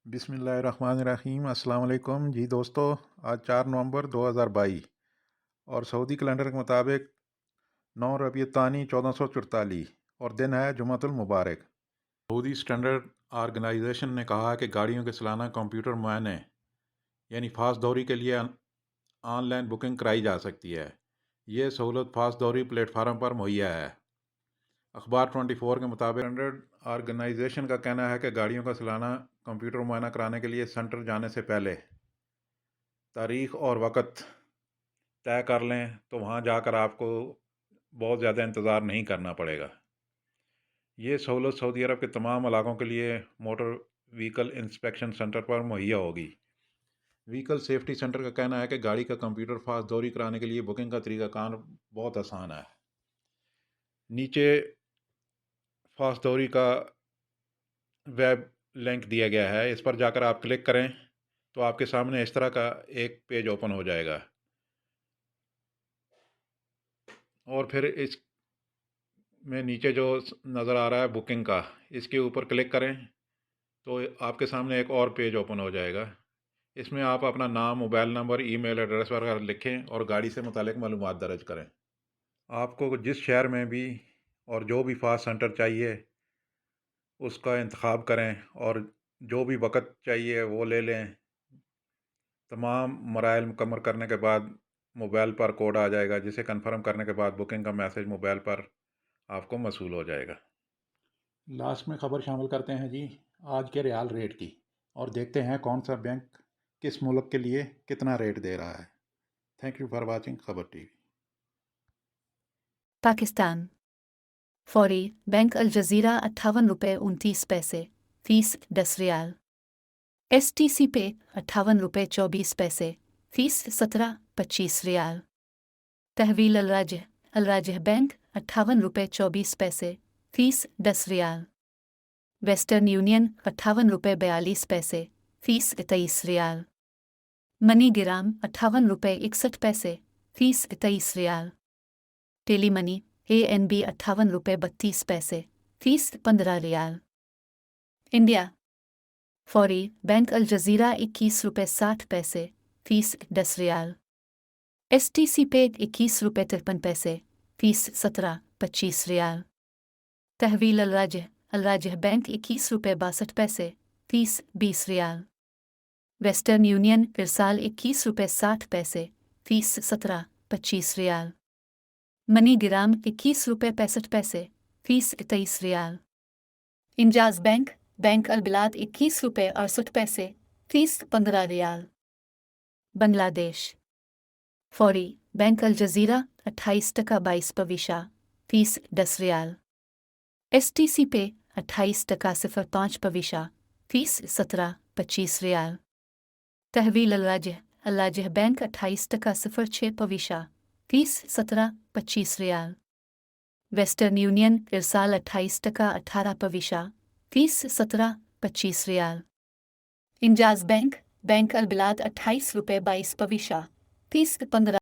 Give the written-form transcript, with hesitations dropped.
बिस्मिल्लाहिर्रहमानिर्रहीम। अस्सलाम वालेकुम जी दोस्तों। आज 4 नवंबर 2022 और सऊदी कैलेंडर के मुताबिक 9 रबीउल तानी 1444 और दिन है जुमातुल मुबारक। सऊदी स्टैंडर्ड ऑर्गेनाइजेशन ने कहा है कि गाड़ियों के सालाना कंप्यूटर मुआयने यानी फास्ट दौरी के लिए ऑनलाइन बुकिंग कराई जा सकती है। ये सहूलत फास्ट दौरी प्लेटफार्म पर मुहैया है। अखबार 24 के मुताबिक स्टैंडर्ड ऑर्गेनाइजेशन का कहना है कि गाड़ियों का सालाना कंप्यूटर मुआयना कराने के लिए सेंटर जाने से पहले तारीख और वक्त तय कर लें तो वहाँ जाकर आपको बहुत ज़्यादा इंतज़ार नहीं करना पड़ेगा। ये सहूलत सऊदी अरब के तमाम इलाकों के लिए मोटर व्हीकल इंस्पेक्शन सेंटर पर मुहैया होगी। व्हीकल सेफ्टी सेंटर का कहना है कि गाड़ी का कंप्यूटर फास्ट दौरी कराने के लिए बुकिंग का तरीक़ाकार बहुत आसान है। नीचे फास्ट दौरी का वेब लिंक दिया गया है, इस पर जाकर आप क्लिक करें तो आपके सामने इस तरह का एक पेज ओपन हो जाएगा और फिर इस में नीचे जो नज़र आ रहा है बुकिंग का, इसके ऊपर क्लिक करें तो आपके सामने एक और पेज ओपन हो जाएगा। इसमें आप अपना नाम, मोबाइल नंबर, ईमेल एड्रेस वगैरह लिखें और गाड़ी से मुतालिक मालूमात दर्ज करें। आपको जिस शहर में भी और जो भी फास्ट सेंटर चाहिए उसका इंतखाब करें और जो भी वक्त चाहिए वो ले लें। तमाम मराइल मुकम्मल करने के बाद मोबाइल पर कोड आ जाएगा, जिसे कन्फर्म करने के बाद बुकिंग का मैसेज मोबाइल पर आपको मसूल हो जाएगा। लास्ट में ख़बर शामिल करते हैं जी आज के रियाल रेट की और देखते हैं कौन सा बैंक किस मुल्क के लिए कितना रेट दे रहा है। थैंक यू फॉर वाचिंग खबर टीवी। पाकिस्तान फौरी बैंक अल जजीरा 58 रुपये 29 पैसे फीस 10 रियाल। STC पे 58 रुपये 24 पैसे फीस 17-25 रियाल। तहवील अल राजह बैंक 58 रुपये 24 पैसे फीस 10 रियाल। वेस्टर्न यूनियन 58 रुपये 42 पैसे फीस 23 रियाल। मनी गिराम 58 रुपये 61 पैसे fees 23 riyal. Tele money ANB 58 रुपये 32 पैसे फीस 15 रियाल। इंडिया फौरी बैंक अल जजीरा 21 रुपये 60 पैसे फीस 10 रियाल। STC पे 21 रुपये 53 पैसे फीस 17-25 रियाल। तहवील अल राजह बैंक 21 रुपये 62 पैसे फीस 20 रियाल। वेस्टर्न यूनियन इरसाल 21 रुपये 60 पैसे फीस 17-25 रियाल। मनी गिराम 21 रुपये 65 पैसे फीस 23 रियाल। इंजाज बैंक अलबिलाद 21 रुपये 68 पैसे फीस 15 रियाल। बांग्लादेश फौरी बैंक अल जजीरा 28 टका 22 पविशा फीस 10 रियाल। STC पे 28 टका 05 पविशा फीस 17-25 रियाल। तहवील अल राजह बैंक 28 टका 06 पविशा फीस 17-25 रियाल। वेस्टर्न यूनियन इरसाल 28 टका 18 पविशा फीस 17-25 रियाल। इंजाज बैंक अलबिलाद 28 रुपये 22 पविशा फीस 15